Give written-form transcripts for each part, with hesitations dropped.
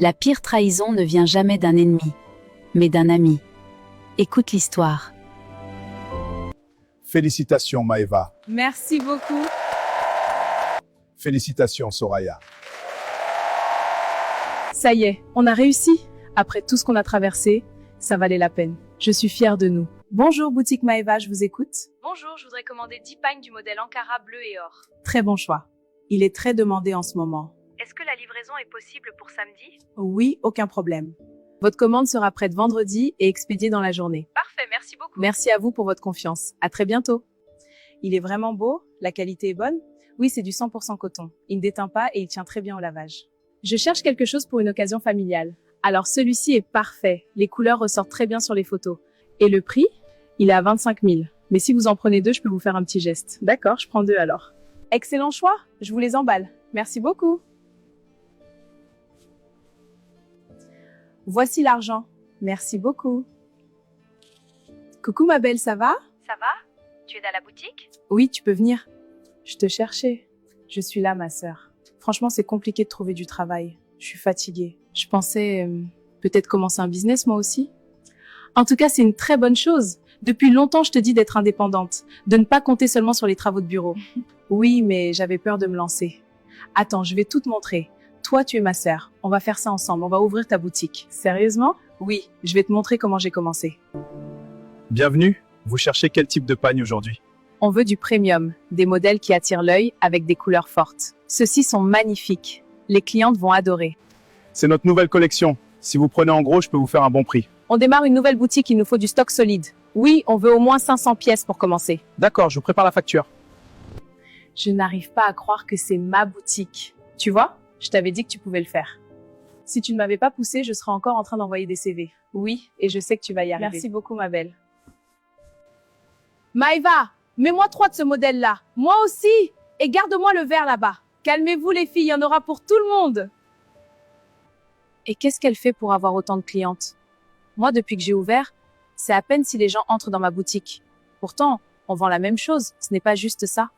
La pire trahison ne vient jamais d'un ennemi, mais d'un ami. Écoute l'histoire. Félicitations Maeva. Merci beaucoup. Félicitations Soraya. Ça y est, on a réussi. Après tout ce qu'on a traversé, ça valait la peine. Je suis fière de nous. Bonjour, boutique Maeva, je vous écoute. Bonjour, je voudrais commander 10 pagnes du modèle Ankara bleu et or. Très bon choix. Il est très demandé en ce moment. Est-ce que la livraison est possible pour samedi? Oui, aucun problème. Votre commande sera prête vendredi et expédiée dans la journée. Parfait, merci beaucoup. Merci à vous pour votre confiance. À très bientôt. Il est vraiment beau, la qualité est bonne. Oui, c'est du 100% coton. Il ne déteint pas et il tient très bien au lavage. Je cherche quelque chose pour une occasion familiale. Alors celui-ci est parfait. Les couleurs ressortent très bien sur les photos. Et le prix? Il est à 25 000. Mais si vous en prenez deux, je peux vous faire un petit geste. D'accord, je prends deux alors. Excellent choix. Je vous les emballe. Merci beaucoup. Voici l'argent. Merci beaucoup. Coucou ma belle, ça va? Ça va? Tu es dans la boutique? Oui, tu peux venir. Je te cherchais. Je suis là, ma sœur. Franchement, c'est compliqué de trouver du travail. Je suis fatiguée. Je pensais peut-être commencer un business moi aussi. En tout cas, c'est une très bonne chose. Depuis longtemps, je te dis d'être indépendante, de ne pas compter seulement sur les travaux de bureau. Oui, mais j'avais peur de me lancer. Attends, je vais tout te montrer. Toi, tu es ma sœur. On va faire ça ensemble. On va ouvrir ta boutique. Sérieusement? Oui, je vais te montrer comment j'ai commencé. Bienvenue. Vous cherchez quel type de pagne aujourd'hui? On veut du premium, des modèles qui attirent l'œil avec des couleurs fortes. Ceux-ci sont magnifiques. Les clientes vont adorer. C'est notre nouvelle collection. Si vous prenez en gros, je peux vous faire un bon prix. On démarre une nouvelle boutique, il nous faut du stock solide. Oui, on veut au moins 500 pièces pour commencer. D'accord, je vous prépare la facture. Je n'arrive pas à croire que c'est ma boutique. Tu vois? Je t'avais dit que tu pouvais le faire. Si tu ne m'avais pas poussé, je serais encore en train d'envoyer des CV. Oui, et je sais que tu vas y arriver. Merci beaucoup, ma belle. Maeva, mets-moi 3 de ce modèle-là. Moi aussi. Et garde-moi le vert là-bas. Calmez-vous les filles, il y en aura pour tout le monde. Et qu'est-ce qu'elle fait pour avoir autant de clientes? Moi, depuis que j'ai ouvert, c'est à peine si les gens entrent dans ma boutique. Pourtant, on vend la même chose, ce n'est pas juste ça.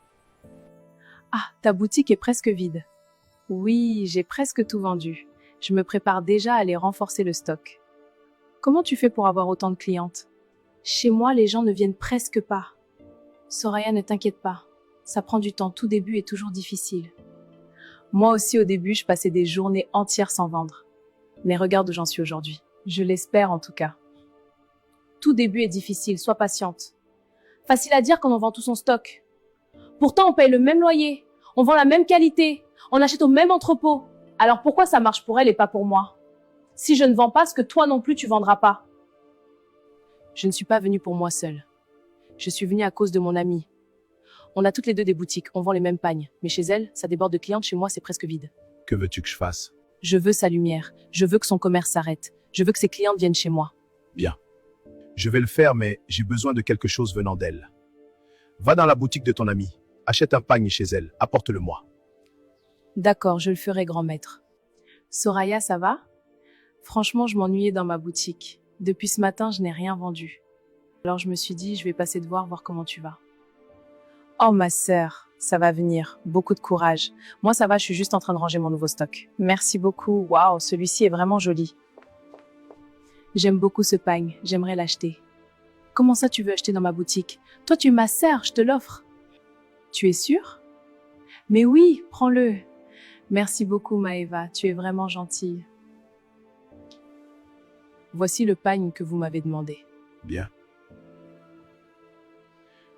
Ah, ta boutique est presque vide. Oui, j'ai presque tout vendu. Je me prépare déjà à aller renforcer le stock. Comment tu fais pour avoir autant de clientes? Chez moi, les gens ne viennent presque pas. Soraya, ne t'inquiète pas. Ça prend du temps, tout début est toujours difficile. Moi aussi, au début, je passais des journées entières sans vendre. Mais regarde où j'en suis aujourd'hui. Je l'espère en tout cas. Tout début est difficile, sois patiente. Facile à dire quand on vend tout son stock. Pourtant, on paye le même loyer, on vend la même qualité, on achète au même entrepôt. Alors pourquoi ça marche pour elle et pas pour moi? Si je ne vends pas ce que toi non plus tu vendras pas. Je ne suis pas venue pour moi seule. Je suis venue à cause de mon amie. On a toutes les deux des boutiques, on vend les mêmes pagnes. Mais chez elle, ça déborde de clientes, chez moi c'est presque vide. Que veux-tu que je fasse? Je veux sa lumière, je veux que son commerce s'arrête. Je veux que ses clientes viennent chez moi. Bien. Je vais le faire, mais j'ai besoin de quelque chose venant d'elle. Va dans la boutique de ton amie. Achète un pagne chez elle. Apporte-le-moi. D'accord, je le ferai, grand maître. Soraya, ça va? Franchement, je m'ennuyais dans ma boutique. Depuis ce matin, je n'ai rien vendu. Alors je me suis dit, je vais passer te voir comment tu vas. Oh ma sœur, ça va venir. Beaucoup de courage. Moi ça va, je suis juste en train de ranger mon nouveau stock. Merci beaucoup. Waouh, celui-ci est vraiment joli. J'aime beaucoup ce pagne, j'aimerais l'acheter. Comment ça tu veux acheter dans ma boutique? Toi tu es ma sœur, je te l'offre. Tu es sûre? Mais oui, prends-le. Merci beaucoup Maeva, tu es vraiment gentille. Voici le pagne que vous m'avez demandé. Bien.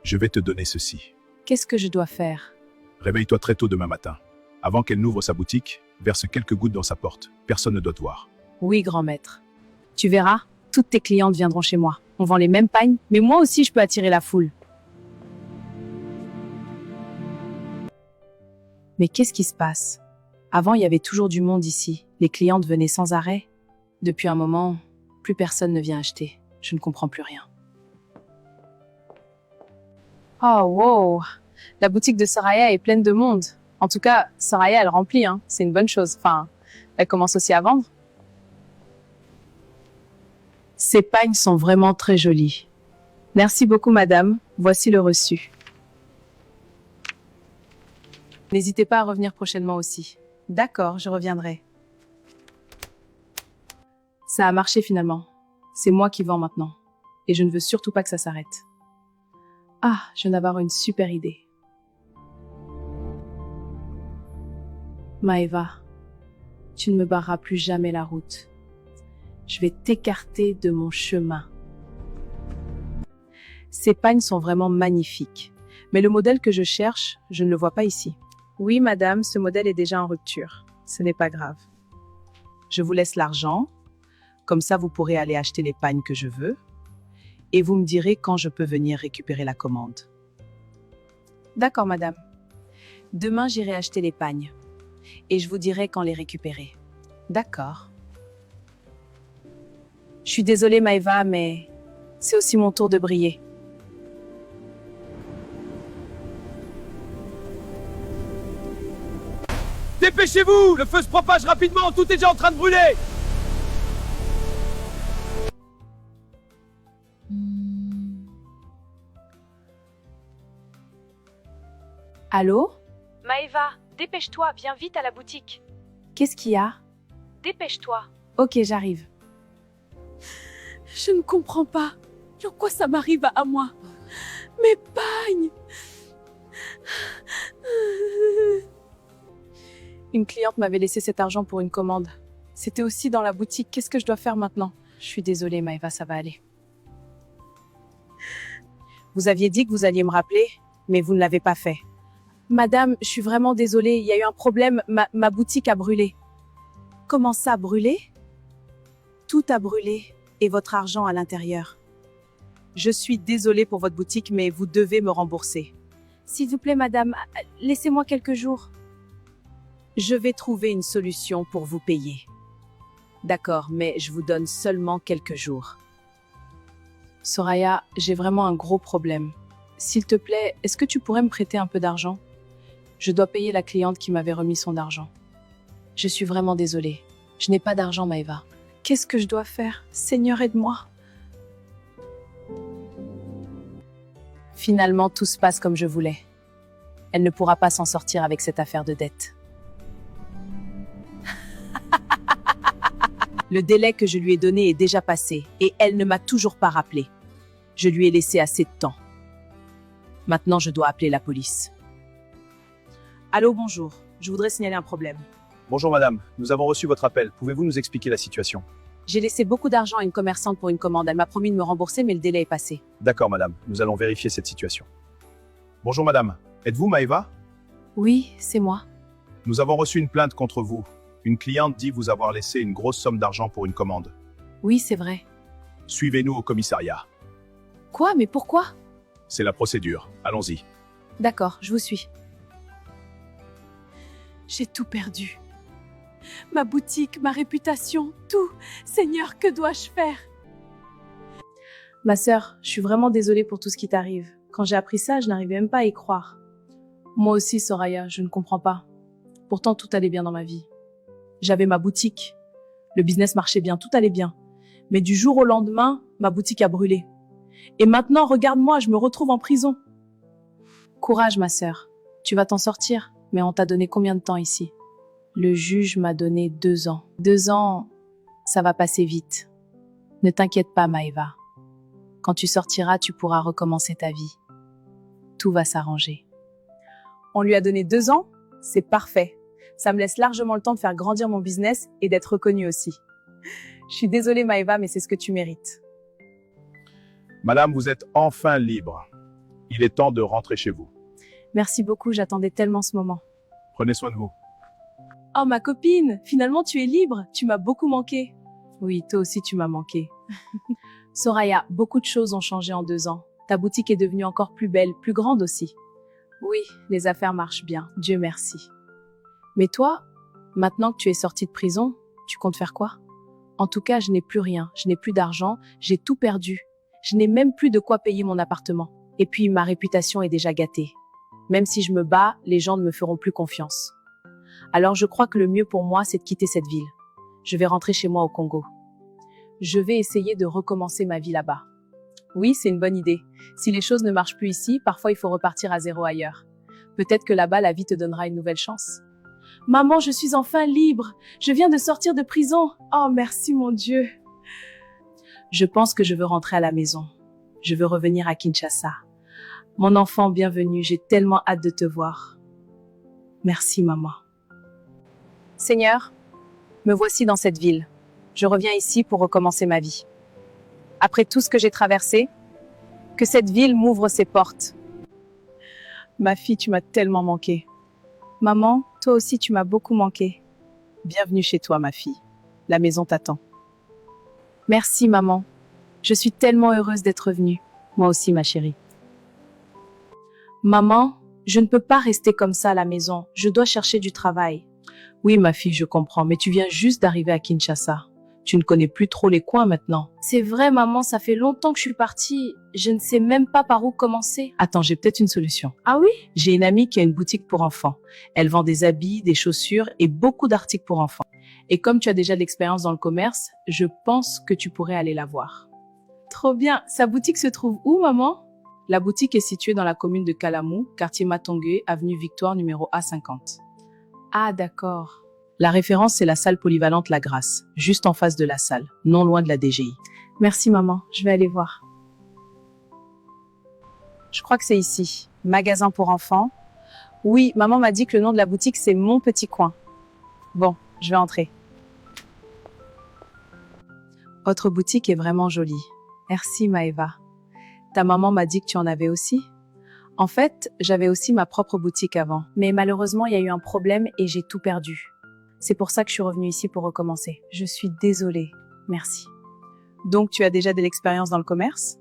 Je vais te donner ceci. Qu'est-ce que je dois faire? Réveille-toi très tôt demain matin. Avant qu'elle n'ouvre sa boutique, verse quelques gouttes dans sa porte. Personne ne doit te voir. Oui, grand maître. Tu verras, toutes tes clientes viendront chez moi. On vend les mêmes pagnes, mais moi aussi je peux attirer la foule. Mais qu'est-ce qui se passe? Avant, il y avait toujours du monde ici. Les clientes venaient sans arrêt. Depuis un moment, plus personne ne vient acheter. Je ne comprends plus rien. Oh, wow! La boutique de Soraya est pleine de monde. En tout cas, Soraya, elle remplit, hein. C'est une bonne chose. Enfin, elle commence aussi à vendre. Ces pagnes sont vraiment très jolies. Merci beaucoup, madame. Voici le reçu. N'hésitez pas à revenir prochainement aussi. D'accord, je reviendrai. Ça a marché finalement. C'est moi qui vends maintenant. Et je ne veux surtout pas que ça s'arrête. Ah, je viens d'avoir une super idée. Maëva, tu ne me barreras plus jamais la route. Je vais t'écarter de mon chemin. Ces pagnes sont vraiment magnifiques. Mais le modèle que je cherche, je ne le vois pas ici. Oui, madame, ce modèle est déjà en rupture. Ce n'est pas grave. Je vous laisse l'argent. Comme ça, vous pourrez aller acheter les pagnes que je veux. Et vous me direz quand je peux venir récupérer la commande. D'accord, madame. Demain, j'irai acheter les pagnes. Et je vous dirai quand les récupérer. D'accord. Je suis désolée, Maëva, mais c'est aussi mon tour de briller. Dépêchez-vous! Le feu se propage rapidement, tout est déjà en train de brûler! Allô? Maëva, dépêche-toi, viens vite à la boutique. Qu'est-ce qu'il y a? Dépêche-toi. Ok, j'arrive. Je ne comprends pas. Pourquoi ça m'arrive à moi? Mes pagnes! Une cliente m'avait laissé cet argent pour une commande. C'était aussi dans la boutique. Qu'est-ce que je dois faire maintenant? Je suis désolée, Maëva, ça va aller. Vous aviez dit que vous alliez me rappeler, mais vous ne l'avez pas fait. Madame, je suis vraiment désolée. Il y a eu un problème. Ma boutique a brûlé. Comment ça, brûlé? Tout a brûlé et votre argent à l'intérieur. Je suis désolée pour votre boutique, mais vous devez me rembourser. S'il vous plaît, madame, laissez-moi quelques jours. Je vais trouver une solution pour vous payer. D'accord, mais je vous donne seulement quelques jours. Soraya, j'ai vraiment un gros problème. S'il te plaît, est-ce que tu pourrais me prêter un peu d'argent? Je dois payer la cliente qui m'avait remis son argent. Je suis vraiment désolée. Je n'ai pas d'argent, Maëva. Qu'est-ce que je dois faire? Seigneur, aide-moi. Finalement, tout se passe comme je voulais. Elle ne pourra pas s'en sortir avec cette affaire de dette. Le délai que je lui ai donné est déjà passé et elle ne m'a toujours pas rappelé. Je lui ai laissé assez de temps. Maintenant, je dois appeler la police. Allô, bonjour. Je voudrais signaler un problème. Bonjour madame, nous avons reçu votre appel. Pouvez-vous nous expliquer la situation? J'ai laissé beaucoup d'argent à une commerçante pour une commande. Elle m'a promis de me rembourser, mais le délai est passé. D'accord madame, nous allons vérifier cette situation. Bonjour madame, êtes-vous Maëva? Oui, c'est moi. Nous avons reçu une plainte contre vous. Une cliente dit vous avoir laissé une grosse somme d'argent pour une commande. Oui, c'est vrai. Suivez-nous au commissariat. Quoi? Mais pourquoi? C'est la procédure. Allons-y. D'accord, je vous suis. J'ai tout perdu. Ma boutique, ma réputation, tout. Seigneur, que dois-je faire? Ma sœur, je suis vraiment désolée pour tout ce qui t'arrive. Quand j'ai appris ça, je n'arrivais même pas à y croire. Moi aussi, Soraya, je ne comprends pas. Pourtant, tout allait bien dans ma vie. J'avais ma boutique. Le business marchait bien, tout allait bien. Mais du jour au lendemain, ma boutique a brûlé. Et maintenant, regarde-moi, je me retrouve en prison. Courage, ma sœur. Tu vas t'en sortir. Mais on t'a donné combien de temps ici? Le juge m'a donné 2 ans. 2 ans, ça va passer vite. Ne t'inquiète pas, Maëva. Quand tu sortiras, tu pourras recommencer ta vie. Tout va s'arranger. On lui a donné 2 ans? C'est parfait. Ça me laisse largement le temps de faire grandir mon business et d'être reconnue aussi. Je suis désolée, Maëva, mais c'est ce que tu mérites. Madame, vous êtes enfin libre. Il est temps de rentrer chez vous. Merci beaucoup, j'attendais tellement ce moment. Prenez soin de vous. Oh, ma copine, finalement tu es libre. Tu m'as beaucoup manqué. Oui, toi aussi tu m'as manqué. Soraya, beaucoup de choses ont changé en 2 ans. Ta boutique est devenue encore plus belle, plus grande aussi. Oui, les affaires marchent bien, Dieu merci. Mais toi, maintenant que tu es sortie de prison, tu comptes faire quoi? En tout cas, je n'ai plus rien, je n'ai plus d'argent, j'ai tout perdu. Je n'ai même plus de quoi payer mon appartement. Et puis, ma réputation est déjà gâtée. Même si je me bats, les gens ne me feront plus confiance. Alors je crois que le mieux pour moi, c'est de quitter cette ville. Je vais rentrer chez moi au Congo. Je vais essayer de recommencer ma vie là-bas. Oui, c'est une bonne idée. Si les choses ne marchent plus ici, parfois il faut repartir à zéro ailleurs. Peut-être que là-bas, la vie te donnera une nouvelle chance. Maman, je suis enfin libre. Je viens de sortir de prison. Oh, merci mon Dieu. Je pense que je veux rentrer à la maison. Je veux revenir à Kinshasa. Mon enfant, bienvenue, j'ai tellement hâte de te voir. Merci, maman. Seigneur, me voici dans cette ville. Je reviens ici pour recommencer ma vie. Après tout ce que j'ai traversé, que cette ville m'ouvre ses portes. Ma fille, tu m'as tellement manqué. Maman, toi aussi, tu m'as beaucoup manqué. Bienvenue chez toi, ma fille. La maison t'attend. Merci, maman. Je suis tellement heureuse d'être venue. Moi aussi, ma chérie. Maman, je ne peux pas rester comme ça à la maison. Je dois chercher du travail. Oui, ma fille, je comprends, mais tu viens juste d'arriver à Kinshasa. Tu ne connais plus trop les coins maintenant. C'est vrai, maman, ça fait longtemps que je suis partie. Je ne sais même pas par où commencer. Attends, j'ai peut-être une solution. Ah oui? J'ai une amie qui a une boutique pour enfants. Elle vend des habits, des chaussures et beaucoup d'articles pour enfants. Et comme tu as déjà de l'expérience dans le commerce, je pense que tu pourrais aller la voir. Trop bien. Sa boutique se trouve où, maman? La boutique est située dans la commune de Kalamou, quartier Matongue, avenue Victoire, numéro A50. Ah, d'accord. La référence, c'est la salle polyvalente La Grâce, juste en face de la salle, non loin de la DGI. Merci, maman. Je vais aller voir. Je crois que c'est ici. Magasin pour enfants. Oui, maman m'a dit que le nom de la boutique, c'est Mon Petit Coin. Bon, je vais entrer. Votre boutique est vraiment jolie. Merci, Maëva. Ta maman m'a dit que tu en avais aussi? En fait, j'avais aussi ma propre boutique avant. Mais malheureusement, il y a eu un problème et j'ai tout perdu. C'est pour ça que je suis revenue ici pour recommencer. Je suis désolée. Merci. Donc, tu as déjà de l'expérience dans le commerce?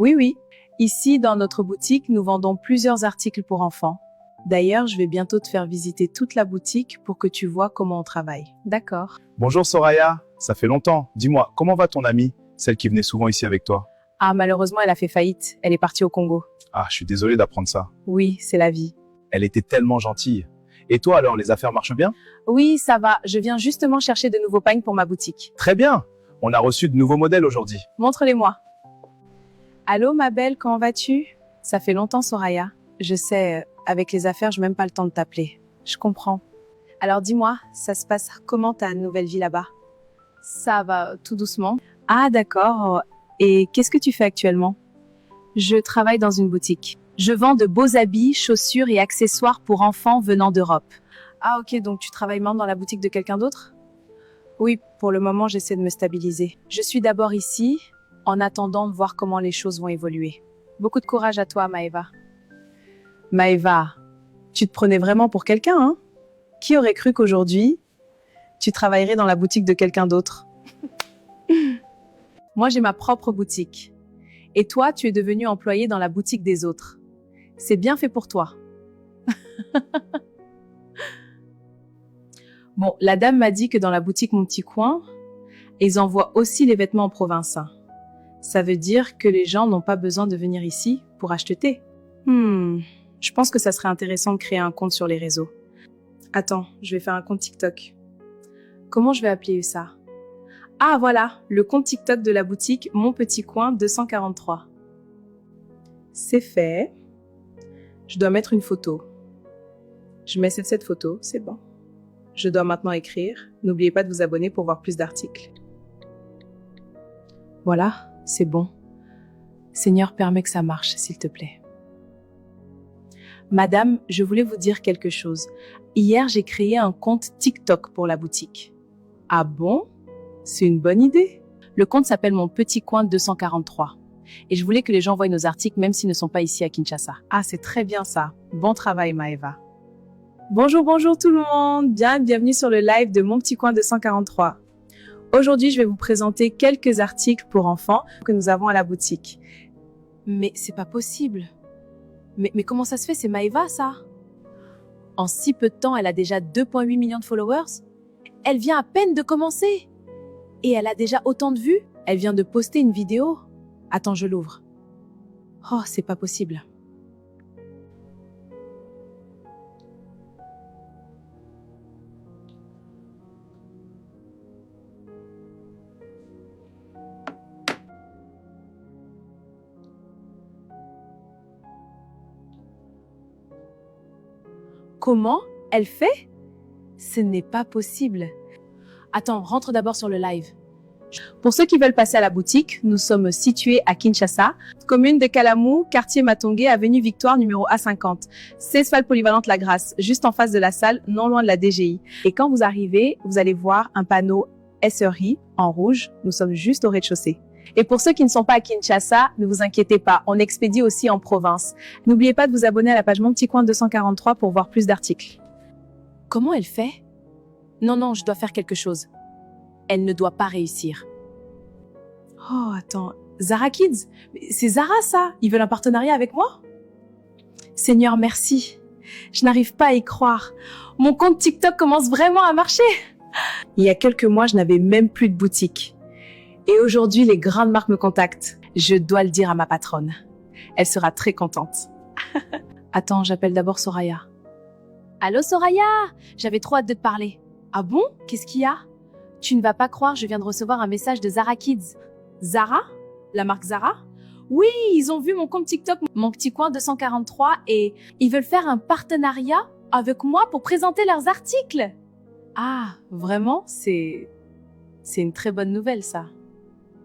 Oui, oui. Ici, dans notre boutique, nous vendons plusieurs articles pour enfants. D'ailleurs, je vais bientôt te faire visiter toute la boutique pour que tu vois comment on travaille. D'accord. Bonjour Soraya, ça fait longtemps. Dis-moi, comment va ton amie, celle qui venait souvent ici avec toi? Ah, malheureusement, elle a fait faillite. Elle est partie au Congo. Ah, je suis désolé d'apprendre ça. Oui, c'est la vie. Elle était tellement gentille. Et toi alors, les affaires marchent bien? Oui, ça va. Je viens justement chercher de nouveaux pagnes pour ma boutique. Très bien. On a reçu de nouveaux modèles aujourd'hui. Montre-les-moi. Allô, ma belle, comment vas-tu? Ça fait longtemps, Soraya. Je sais, avec les affaires, je n'ai même pas le temps de t'appeler. Je comprends. Alors dis-moi, ça se passe comment ta nouvelle vie là-bas? Ça va tout doucement. Ah, d'accord. Et qu'est-ce que tu fais actuellement? Je travaille dans une boutique. Je vends de beaux habits, chaussures et accessoires pour enfants venant d'Europe. Ah ok, donc tu travailles maintenant dans la boutique de quelqu'un d'autre? Oui, pour le moment, j'essaie de me stabiliser. Je suis d'abord ici, en attendant de voir comment les choses vont évoluer. Beaucoup de courage à toi, Maëva. Maëva, tu te prenais vraiment pour quelqu'un, hein? Qui aurait cru qu'aujourd'hui, tu travaillerais dans la boutique de quelqu'un d'autre? Moi, j'ai ma propre boutique. Et toi, tu es devenu employé dans la boutique des autres. C'est bien fait pour toi. Bon, la dame m'a dit que dans la boutique Mon Petit Coin, ils envoient aussi les vêtements en province. Ça veut dire que les gens n'ont pas besoin de venir ici pour acheter. Je pense que ça serait intéressant de créer un compte sur les réseaux. Attends, je vais faire un compte TikTok. Comment je vais appeler ça? Ah voilà, le compte TikTok de la boutique Mon Petit Coin 243. C'est fait. Je dois mettre une photo. Je mets cette photo, c'est bon. Je dois maintenant écrire. N'oubliez pas de vous abonner pour voir plus d'articles. Voilà, c'est bon. Seigneur, permets que ça marche, s'il te plaît. Madame, je voulais vous dire quelque chose. Hier, j'ai créé un compte TikTok pour la boutique. Ah bon? C'est une bonne idée. Le compte s'appelle Mon Petit Coin 243. Et je voulais que les gens voient nos articles même s'ils ne sont pas ici à Kinshasa. Ah, c'est très bien ça. Bon travail, Maëva. Bonjour tout le monde. Bienvenue sur le live de Mon Petit Coin 243. Aujourd'hui, je vais vous présenter quelques articles pour enfants que nous avons à la boutique. Mais c'est pas possible. Mais comment ça se fait? C'est Maëva, ça? En si peu de temps, elle a déjà 2,8 millions de followers. Elle vient à peine de commencer. Et elle a déjà autant de vues. Elle vient de poster une vidéo. Attends, je l'ouvre. Oh, c'est pas possible. Comment elle fait? Ce n'est pas possible. Attends, rentre d'abord sur le live. Pour ceux qui veulent passer à la boutique, nous sommes situés à Kinshasa, commune de Kalamu, quartier Matongé, avenue Victoire, numéro A50. 16 salles polyvalentes La Grâce, juste en face de la salle, non loin de la DGI. Et quand vous arrivez, vous allez voir un panneau SRI en rouge. Nous sommes juste au rez-de-chaussée. Et pour ceux qui ne sont pas à Kinshasa, ne vous inquiétez pas, on expédie aussi en province. N'oubliez pas de vous abonner à la page Mon Petit Coin 243 pour voir plus d'articles. Comment elle fait? Non, je dois faire quelque chose. Elle ne doit pas réussir. Oh, attends. Zara Kids? C'est Zara, ça? Ils veulent un partenariat avec moi? Seigneur, merci. Je n'arrive pas à y croire. Mon compte TikTok commence vraiment à marcher. Il y a quelques mois, je n'avais même plus de boutique. Et aujourd'hui, les grandes marques me contactent. Je dois le dire à ma patronne. Elle sera très contente. Attends, j'appelle d'abord Soraya. Allô Soraya? J'avais trop hâte de te parler. Ah bon? Qu'est-ce qu'il y a? Tu ne vas pas croire, je viens de recevoir un message de Zara Kids. Zara? La marque Zara? Oui, ils ont vu mon compte TikTok, Mon Petit Coin 243, et ils veulent faire un partenariat avec moi pour présenter leurs articles. Ah, vraiment? C'est une très bonne nouvelle, ça.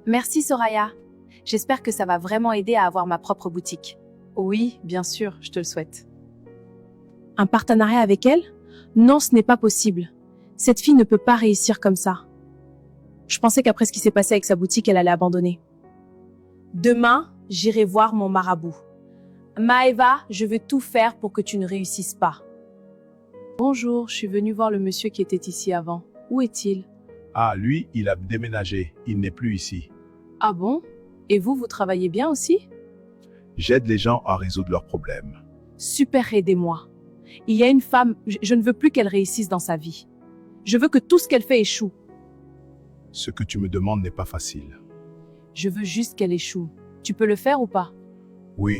Merci Soraya. J'espère que ça va vraiment aider à avoir ma propre boutique. Oui, bien sûr, je te le souhaite. Un partenariat avec elle? Non, ce n'est pas possible. Cette fille ne peut pas réussir comme ça. Je pensais qu'après ce qui s'est passé avec sa boutique, elle allait abandonner. Demain, j'irai voir mon marabout. Maëva, je veux tout faire pour que tu ne réussisses pas. Bonjour, je suis venue voir le monsieur qui était ici avant. Où est-il? Ah, lui, il a déménagé. Il n'est plus ici. Ah bon? Et vous travaillez bien aussi? J'aide les gens à résoudre leurs problèmes. Super, aidez-moi. Il y a une femme, je ne veux plus qu'elle réussisse dans sa vie. Je veux que tout ce qu'elle fait échoue. Ce que tu me demandes n'est pas facile. Je veux juste qu'elle échoue. Tu peux le faire ou pas? Oui,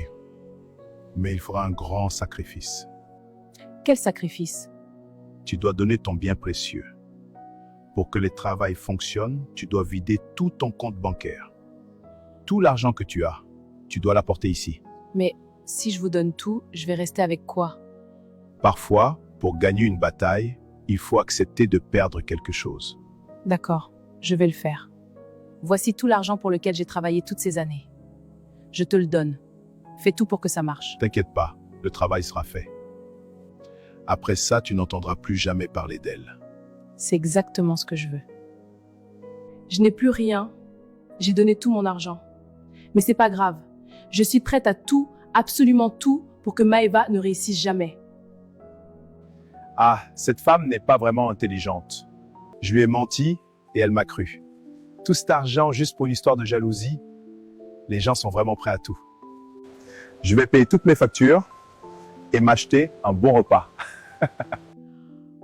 mais il faudra un grand sacrifice. Quel sacrifice? Tu dois donner ton bien précieux. Pour que le travail fonctionne, tu dois vider tout ton compte bancaire. Tout l'argent que tu as, tu dois l'apporter ici. Mais si je vous donne tout, je vais rester avec quoi? Parfois, pour gagner une bataille, il faut accepter de perdre quelque chose. D'accord, je vais le faire. Voici tout l'argent pour lequel j'ai travaillé toutes ces années. Je te le donne. Fais tout pour que ça marche. T'inquiète pas, le travail sera fait. Après ça, tu n'entendras plus jamais parler d'elle. C'est exactement ce que je veux. Je n'ai plus rien. J'ai donné tout mon argent. Mais c'est pas grave. Je suis prête à tout, absolument tout, pour que Maëva ne réussisse jamais. Ah, cette femme n'est pas vraiment intelligente. Je lui ai menti et elle m'a cru. Tout cet argent juste pour une histoire de jalousie, les gens sont vraiment prêts à tout. Je vais payer toutes mes factures et m'acheter un bon repas.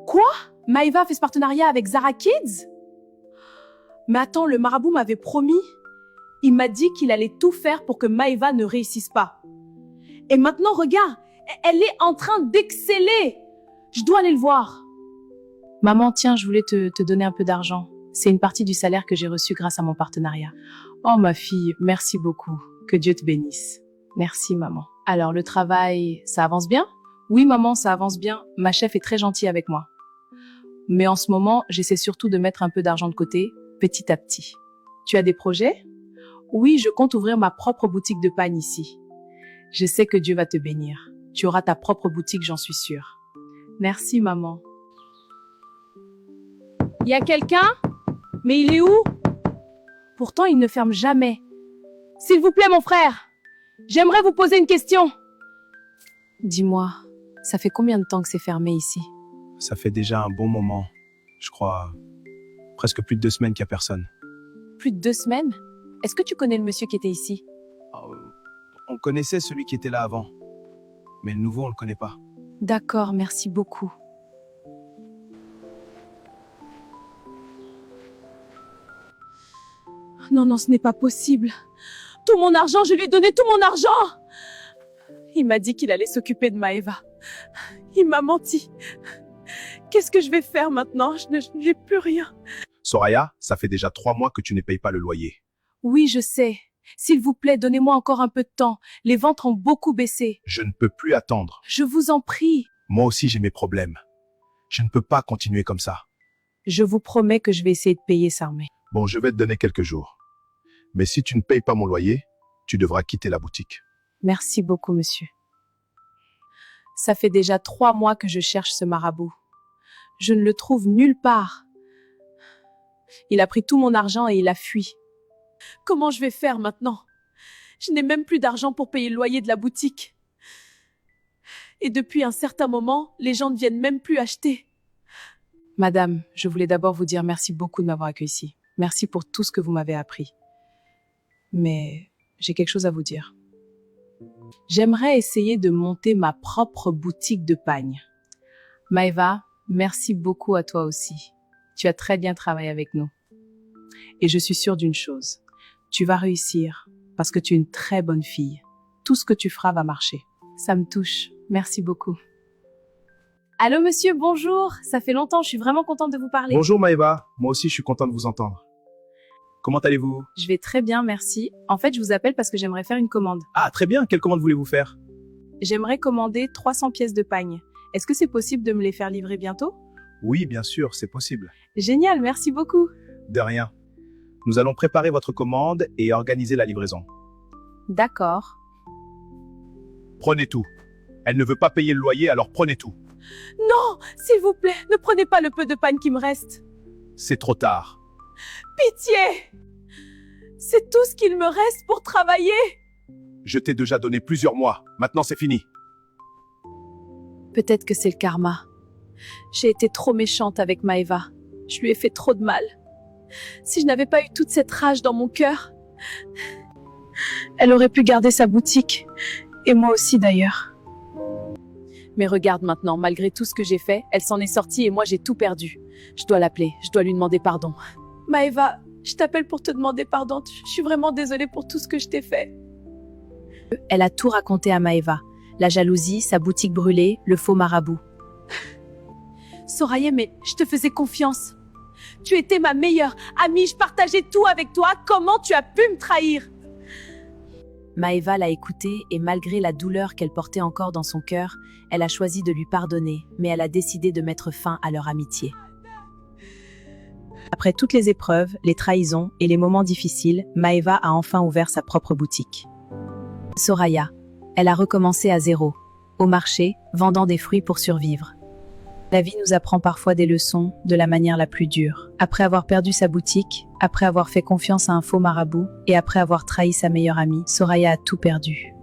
Quoi? Maëva fait ce partenariat avec Zara Kids? Mais attends, le marabout m'avait promis. Il m'a dit qu'il allait tout faire pour que Maëva ne réussisse pas. Et maintenant, regarde, elle est en train d'exceller. Je dois aller le voir. Maman, tiens, je voulais te donner un peu d'argent. C'est une partie du salaire que j'ai reçu grâce à mon partenariat. Oh ma fille, merci beaucoup. Que Dieu te bénisse. Merci maman. Alors le travail, ça avance bien? Oui maman, ça avance bien. Ma chef est très gentille avec moi. Mais en ce moment, j'essaie surtout de mettre un peu d'argent de côté, petit à petit. Tu as des projets? Oui, je compte ouvrir ma propre boutique de pagne ici. Je sais que Dieu va te bénir. Tu auras ta propre boutique, j'en suis sûre. Merci maman. Il y a quelqu'un? Mais il est où? Pourtant, il ne ferme jamais. S'il vous plaît, mon frère, j'aimerais vous poser une question. Dis-moi, ça fait combien de temps que c'est fermé ici? Ça fait déjà un bon moment. Je crois presque plus de 2 semaines qu'il n'y a personne. Plus de 2 semaines? Est-ce que tu connais le monsieur qui était ici? On connaissait celui qui était là avant. Mais le nouveau, on ne le connaît pas. D'accord, merci beaucoup. Non, ce n'est pas possible. Tout mon argent, je lui ai donné tout mon argent. Il m'a dit qu'il allait s'occuper de Maëva. Il m'a menti. Qu'est-ce que je vais faire maintenant? Je n'ai plus rien. Soraya, ça fait déjà 3 mois que tu ne payes pas le loyer. Oui, je sais. S'il vous plaît, donnez-moi encore un peu de temps. Les ventes ont beaucoup baissé. Je ne peux plus attendre. Je vous en prie. Moi aussi, j'ai mes problèmes. Je ne peux pas continuer comme ça. Je vous promets que je vais essayer de payer ça, mais... Bon, je vais te donner quelques jours. Mais si tu ne payes pas mon loyer, tu devras quitter la boutique. Merci beaucoup, monsieur. Ça fait déjà 3 mois que je cherche ce marabout. Je ne le trouve nulle part. Il a pris tout mon argent et il a fui. Comment je vais faire maintenant? Je n'ai même plus d'argent pour payer le loyer de la boutique. Et depuis un certain moment, les gens ne viennent même plus acheter. Madame, je voulais d'abord vous dire merci beaucoup de m'avoir accueilli ici. Merci pour tout ce que vous m'avez appris. Mais j'ai quelque chose à vous dire. J'aimerais essayer de monter ma propre boutique de pagne. Maëva, merci beaucoup à toi aussi. Tu as très bien travaillé avec nous. Et je suis sûre d'une chose. Tu vas réussir parce que tu es une très bonne fille. Tout ce que tu feras va marcher. Ça me touche. Merci beaucoup. Allô monsieur, bonjour. Ça fait longtemps, je suis vraiment contente de vous parler. Bonjour Maëva, moi aussi je suis content de vous entendre. Comment allez-vous? Je vais très bien, merci. En fait, je vous appelle parce que j'aimerais faire une commande. Ah, très bien, quelle commande voulez-vous faire? J'aimerais commander 300 pièces de pagne. Est-ce que c'est possible de me les faire livrer bientôt? Oui, bien sûr, c'est possible. Génial, merci beaucoup. De rien. Nous allons préparer votre commande et organiser la livraison. D'accord. Prenez tout. Elle ne veut pas payer le loyer, alors prenez tout. Non, s'il vous plaît, ne prenez pas le peu de pagne qui me reste. C'est trop tard. Pitié! C'est tout ce qu'il me reste pour travailler. Je t'ai déjà donné plusieurs mois. Maintenant, c'est fini. Peut-être que c'est le karma. J'ai été trop méchante avec Maëva. Je lui ai fait trop de mal. Si je n'avais pas eu toute cette rage dans mon cœur, elle aurait pu garder sa boutique. Et moi aussi d'ailleurs. Mais regarde maintenant, malgré tout ce que j'ai fait, elle s'en est sortie et moi j'ai tout perdu. Je dois l'appeler, je dois lui demander pardon. Maëva, je t'appelle pour te demander pardon. Je suis vraiment désolée pour tout ce que je t'ai fait. Elle a tout raconté à Maëva. La jalousie, sa boutique brûlée, le faux marabout. Soraya, mais je te faisais confiance. Tu étais ma meilleure amie, je partageais tout avec toi. Comment tu as pu me trahir? Maëva l'a écoutée et malgré la douleur qu'elle portait encore dans son cœur, elle a choisi de lui pardonner, mais elle a décidé de mettre fin à leur amitié. Après toutes les épreuves, les trahisons et les moments difficiles, Maëva a enfin ouvert sa propre boutique. Soraya, elle a recommencé à zéro, au marché, vendant des fruits pour survivre. La vie nous apprend parfois des leçons de la manière la plus dure. Après avoir perdu sa boutique, après avoir fait confiance à un faux marabout et après avoir trahi sa meilleure amie, Soraya a tout perdu.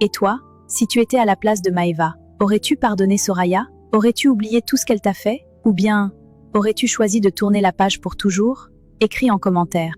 Et toi, si tu étais à la place de Maëva, aurais-tu pardonné Soraya? Aurais-tu oublié tout ce qu'elle t'a fait? Ou bien, aurais-tu choisi de tourner la page pour toujours? Écris en commentaire.